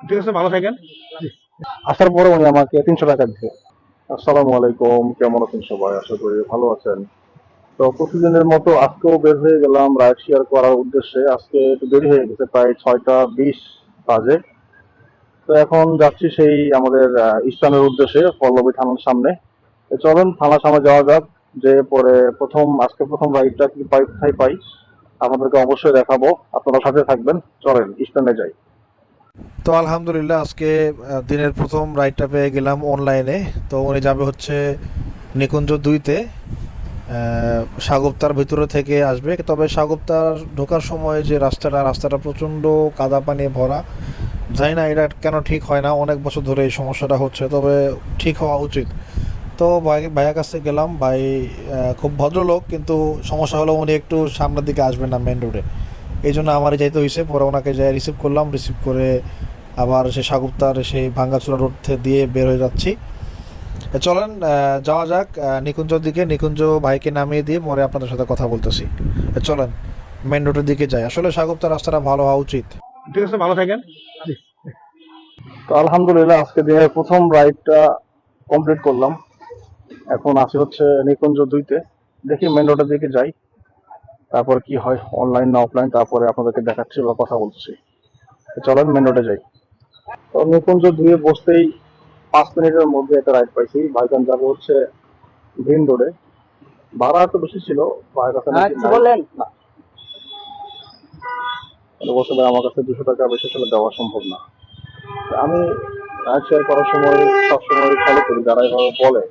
ঠিক আছে, ভালো থাকেন। আসার পরে উনি আমাকে 300 টাকা দিচ্ছে। আসসালামু আলাইকুম, কেমন আছেন সবাই? আশা করি ভালো আছেন। তো প্রতিদিনের মতো আজকেও বের হয়ে গেলাম রাইড শেয়ার করার উদ্দেশ্যে। আজকে একটু দেরি হয়ে গেছে, প্রায় 6টা 20 বাজে। তো এখন যাচ্ছি সেই আমাদের স্থানের উদ্দেশ্যে, পল্লবী থানার সামনে। তো চলেন থানার সামনে যাওয়া যাক, যে পরে আজকে প্রথম রাইডটা কি পাই, কোথায় পাই আপনাদেরকে অবশ্যই দেখাবো। আপনারা সাথে থাকবেন, চলেন স্ট্যান্ডে যাই। তো আলহামদুলিল্লাহ আজকে দিনের প্রথম রাইডটা পেয়ে গেলাম অনলাইনে। তো উনি যাবে হচ্ছে নিকুঞ্জ 2-তে। সাগুপ্তার ভিতরে থেকে আসবে, তবে সাগুপ্তার ঢোকার সময় যে রাস্তাটা প্রচণ্ড কাদা পানি ভরা। জানি না এটা কেন ঠিক হয় না, অনেক বছর ধরে এই সমস্যাটা হচ্ছে, তবে ঠিক হওয়া উচিত। তো ভাইয়ের কাছে গেলাম। ভাই খুব ভদ্রলোক, কিন্তু সমস্যা হলো উনি একটু সামনের দিকে আসবেন না মেন রোডে। এই জন্য আমারই যাইতে হয়েছে। পরে ওনাকে যাই রিসিভ করলাম, রিসিভ করে আবার সেই সাগুপ্তার সেই ভাঙ্গাচোরা রোড দিয়ে বের হয়ে যাচ্ছি। চলেন যাওয়া যাক নিকুঞ্জর দিকে। নিকুঞ্জ ভাইকে নামিয়ে দিয়ে পরে আপনাদের সাথে কথা বলতেছি। চলেন মেন রোডের দিকে যাই। আসলে সাগুপ্তার রাস্তাটা ভালো হওয়া উচিত। ঠিক আছে, ভালো থাকেন। তো আলহামদুলিল্লাহ আজকে দিনের প্রথম রাইডটা কমপ্লিট করলাম। এখন আসি হচ্ছে নিকুঞ্জ 2-তে। দেখি মেন রোডের দিকে যাই, তারপর কি হয়, অনলাইন না অফলাইন, তারপরে আপনাদেরকে দেখাচ্ছি বা কথা বলছি। চলেন মেন রোডে যাই। তো নিকুঞ্জ 2-এ বসতেই 5 মিনিটের মধ্যে একটা রাইড পাইছি। ভাইজান যাবো হচ্ছে গ্রিন রোডে। ভাড়া একটু বেশি ছিল, ভাইয়ের কাছে নাকি বললেন না, বলছে ভাই আমার কাছে 200 টাকা বেশি ছিল, দেওয়া সম্ভব না। আমি রাইড শেয়ার করার সময় সবসময় ফলো করি, যারা এভাবে বলে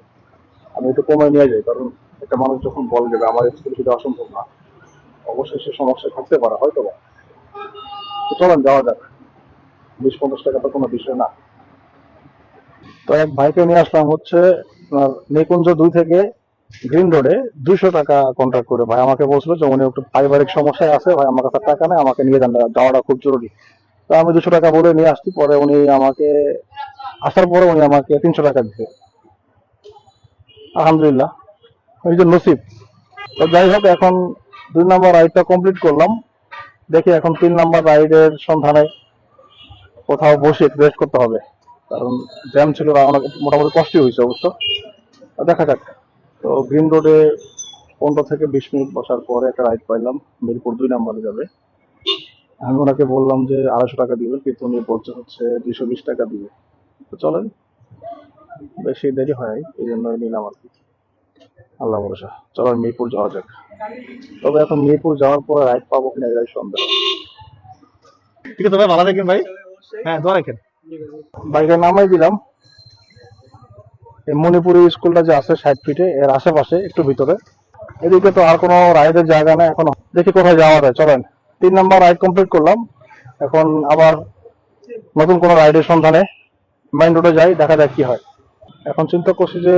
আমি একটু কমে নিয়ে যাই, কারণ একটা মানুষ যখন বল দেবে আমার এক্সপেরিয়েন্স দেওয়া সম্ভব না, অবশ্যই সে সমস্যা থাকতে পারে হয়তো বা। তো চলেন যাওয়া যাক, 20-50 টাকা তো কোনো বিষয় না। তো এক ভাইকে নিয়ে আসলাম হচ্ছে আপনার নিকুঞ্জ 2 থেকে গ্রিন রোডে 200 টাকা কন্ট্রাক্ট করে। ভাই আমাকে বলছিল যে উনি একটু পারিবারিক সমস্যায় আছে, ভাই আমার কাছে টাকা নেই, আমাকে নিয়ে যান, যাওয়াটা খুব জরুরি। তো আমি 200 টাকা বলে নিয়ে আসছি। পরে উনি আমাকে আসার পরে উনি আমাকে 300 টাকা দিচ্ছে। আলহামদুলিল্লাহ, ওই যে নসিব। তো যাই হোক, এখন 2 নম্বর রাইডটা কমপ্লিট করলাম। দেখি এখন 3 নম্বর রাইডের সন্ধানে কোথাও বসে রেস্ট করতে হবে, কারণ জ্যাম ছিল, অনেক মোটামুটি কষ্টই হয়েছে অবশ্য। দেখা যাক। তো গ্রিন রোডে 15 থেকে 20 মিনিট বসার পরে একটা রাইড পাইলাম, মিরপুর 2 নম্বরে যাবে। আমি ওনাকে বললাম যে 250 টাকা দিবেন, কিন্তু উনি বলছে হচ্ছে 220 টাকা দিবে। তো চলেন, বেশি দেরি হয় এই জন্যই নিলাম আর কি। আল্লাহ ভরসা, চলেন মিরপুর যাওয়া যাক। তবে এখন মিরপুর যাওয়ার পরে রাইড পাবো কিনা এটাই সন্দেহ। ঠিক আছে ভাই, ভালো থাকেন ভাই। হ্যাঁ, দোয়া রাখেন। বাইকে নামাই দিলাম। এই মণিপুরি স্কুলটা যে আছে 60 ফিটে, এর আশেপাশে একটু ভিতরে। এদিকে তো আর কোনো রাইডের জায়গা নেই এখন। দেখি কোথায় যাওয়া যায়, চলেন। 3 নম্বর রাইড কমপ্লিট করলাম। এখন আবার নতুন কোনো রাইডের সন্ধানে মেইন রোডে যাই, দেখা যাক কি হয়। এখন চিন্তা করছি যে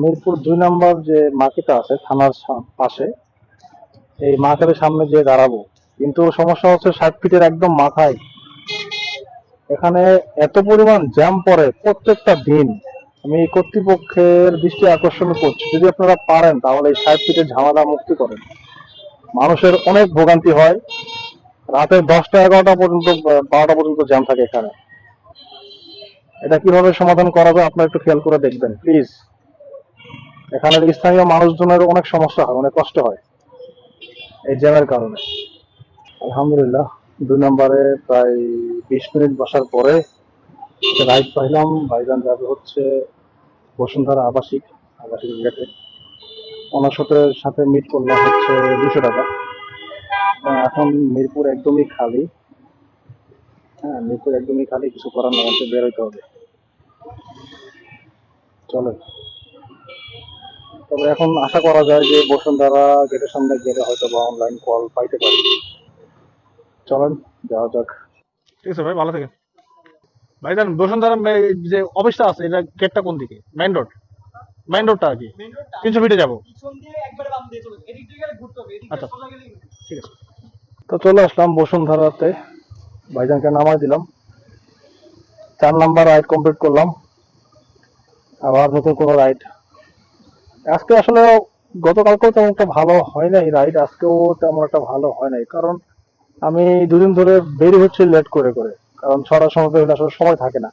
মিরপুর 2 নম্বর যে মার্কেটটা আছে থানার পাশে, এই মার্কেটের সামনে যে দাঁড়াবো। কিন্তু সমস্যা হচ্ছে 60 ফিটের একদম মাথায় এখানে এত পরিমাণ জ্যাম পড়ে প্রত্যেকটা দিন। আমি কর্তৃপক্ষের দৃষ্টি আকর্ষণ করছি, যদি আপনারা পারেন তাহলে এই 60 ফিটের ঝামেলা মুক্তি করেন। মানুষের অনেক ভোগান্তি হয়, রাতে 10টা 11টা পর্যন্ত, 12টা পর্যন্ত জ্যাম থাকে এখানে। এটা কিভাবে সমাধান করা যায় আপনারা একটু খেয়াল করে দেখবেন প্লিজ। এখানের স্থানীয় মানুষজনের অনেক সমস্যা হয়, অনেক কষ্ট হয় এই জ্যামের কারণে। আলহামদুলিল্লাহ 2 নম্বরে প্রায় 20 মিনিট বসার পরে রাইড পাইলাম। ভাইজান যাবে হচ্ছে বসুন্ধরা আবাসিক, আবাসিক গেটে। ওনার সাথে মিট করলাম হচ্ছে 200 টাকা। এখন মিরপুর একদমই খালি। হ্যাঁ, মিরপুর একদমই খালি, কিছু করার নেই, আমাকে বের হইতে হবে। চলে, তবে এখন আশা করা যায় যে বসুন্ধরা গেটের সামনে গেলে হয়তো বা অনলাইন কল পাইতে পারি। চলেন যাওয়া যাক। ঠিক আছে ভাই, ভালো থাকেন। ভাইজান, বসুন্ধরা যে অফিসটা আছে, এটা গেটটা কোন দিকে? Main road? মেইন রোডটা আর কি 300 ফিটে যাবো? আচ্ছা, ঠিক আছে। তো চলে আসলাম বসুন্ধরাতে, ভাইজানকে নামাই দিলাম। 4 নম্বর রাইড কমপ্লিট করলাম, আবার নতুন কোনো রাইড। আজকে আসলে গতকালকেও তেমন একটা ভালো হয় নাই রাইড, আজকেও তেমন একটা ভালো হয় নাই, কারণ আমি 2 দিন ধরে বেরি হচ্ছে লেট করে করে। কারণ 6টার সময় বের হলে আসলে সময় থাকে না।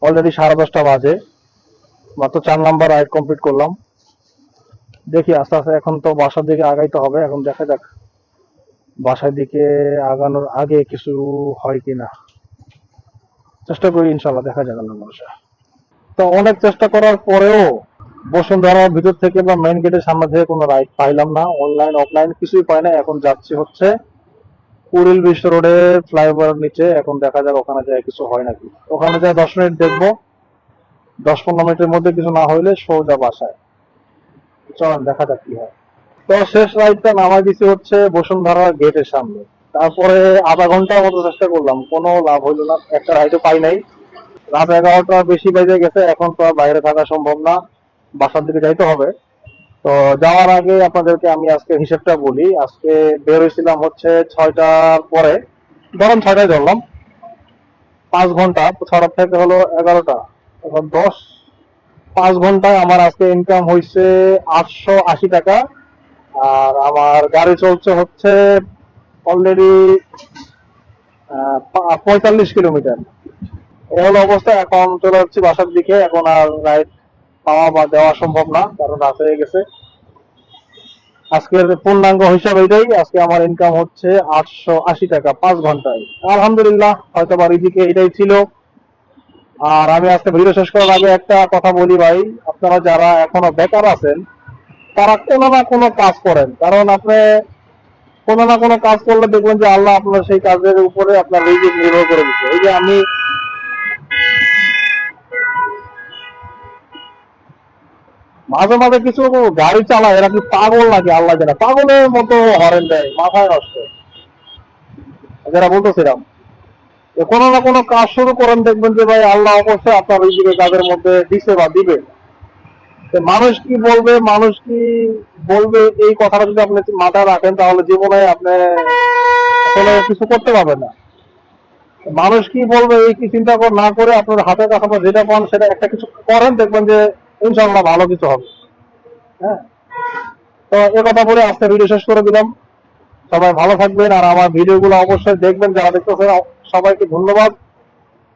অলরেডি 10:30 বাজে, মাত্র 4 নাম্বার রাইড কমপ্লিট করলাম। দেখি আস্তে আস্তে এখন তো বাসার দিকে আগাইতে হবে। এখন দেখা যাক বাসার দিকে আগানোর আগে কিছু হয় কিনা, চেষ্টা করি, ইনশাল্লাহ দেখা যাক আল্লাহর ভরসা। তো অনেক চেষ্টা করার পরেও বসুন্ধরার ভিতর থেকে বা মেইন গেটের সামনে থেকে কোনো রাইড পাইলাম না, অনলাইন অফলাইন কিছুই পাই না। এখন যাচ্ছি হচ্ছে কুড়িল বিশ্ব রোডে ফ্লাইওভারের নিচে। এখন দেখা যাক ওখানে যায় কিছু হয় নাকি। ওখানে যায় 10 মিনিট দেখবো, 10-15 মিনিটের মধ্যে কিছু না হইলে সোজা বাসায়। চলেন দেখা যাক কি হয়। তো শেষ রাইডটা নামাই দিছি হচ্ছে বসুন্ধরা গেটের সামনে। তারপরে আধা ঘন্টার মতো চেষ্টা করলাম, কোনো লাভ হইলো না, একটা রাইডও পাই নাই। রাত 11টা বেশি বেজে গেছে, এখন তো আর বাইরে থাকা সম্ভব না, বাসার দিকে যাইতে হবে। তো যাওয়ার আগে আপনাদেরকে আমি আজকে হিসেবটা বলি। আজকে বের হয়েছিলাম হচ্ছে 6টার পরে, ধরুন 6টায় ধরলাম, 5 ঘন্টা, 6টা থেকে হলো 11টা, এখন 5 ঘন্টায় আমার আজকে ইনকাম হয়েছে 880 টাকা। আর আমার গাড়ি চলছে হচ্ছে অলরেডি 45 কিলোমিটার। এ হলো অবস্থা। এখন চলে যাচ্ছি বাসার দিকে। এখন আর রাইড পাওয়া বা দেওয়া সম্ভব না, কারণ রাত হয়ে গেছে। আজকের পূর্ণাঙ্গ হিসাব এটাই, আজকে আমার ইনকাম হচ্ছে 880 টাকা 5 ঘন্টায়। আলহামদুলিল্লাহ, হয়তো বা রিজিকে এটাই ছিল। আর আমি আজকে ভিডিও শেষ করার আগে একটা কথা বলি ভাই, আপনারা যারা এখনো বেকার আছেন তারা কোনো না কোনো কাজ করেন। কারণ আপনি কোনো না কোনো কাজ করলে দেখবেন যে আল্লাহ আপনার সেই কাজের উপরে আপনার রিজিক নির্ভর করে দিচ্ছে। এই যে আমি মাঝে মাঝে কিছু গাড়ি চালায়, এরা কি পাগল নাকি আল্লাহ জানে, পাগলের মতো হরেন দেয়, মাথায় নষ্ট যারা বলতেছিলাম। কোনো না কোনো কাজ শুরু করেন, দেখবেন যে ভাই আল্লাহ অবশ্যই আপনার রিজিকে কাজের মধ্যে দিছে বা দিবে। মানুষ কি বলবে, মানুষ কি বলবে, এই কথাটা যদি আপনি মাথায় রাখেন তাহলে জীবনে আপনি আসলে কিছু করতে পারবেন না। মানুষ কি বলবে এই কি চিন্তা না করে আপনার হাতের কাছে যেটা পান সেটা একটা কিছু করেন, দেখবেন যে ইনশাআল্লাহ ভালো কিছু হবে। হ্যাঁ, তো এ কথা বলে আজকে ভিডিও শেষ করে দিলাম। সবাই ভালো থাকবেন, আর আমার ভিডিওগুলো অবশ্যই দেখবেন। যারা দেখতেছেন সবাইকে ধন্যবাদ,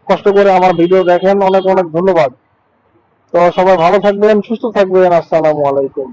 কষ্ট করে আমার ভিডিও দেখেন, অনেক অনেক ধন্যবাদ। তো সবাই ভালো থাকবেন, সুস্থ থাকবেন। আসসালামু আলাইকুম।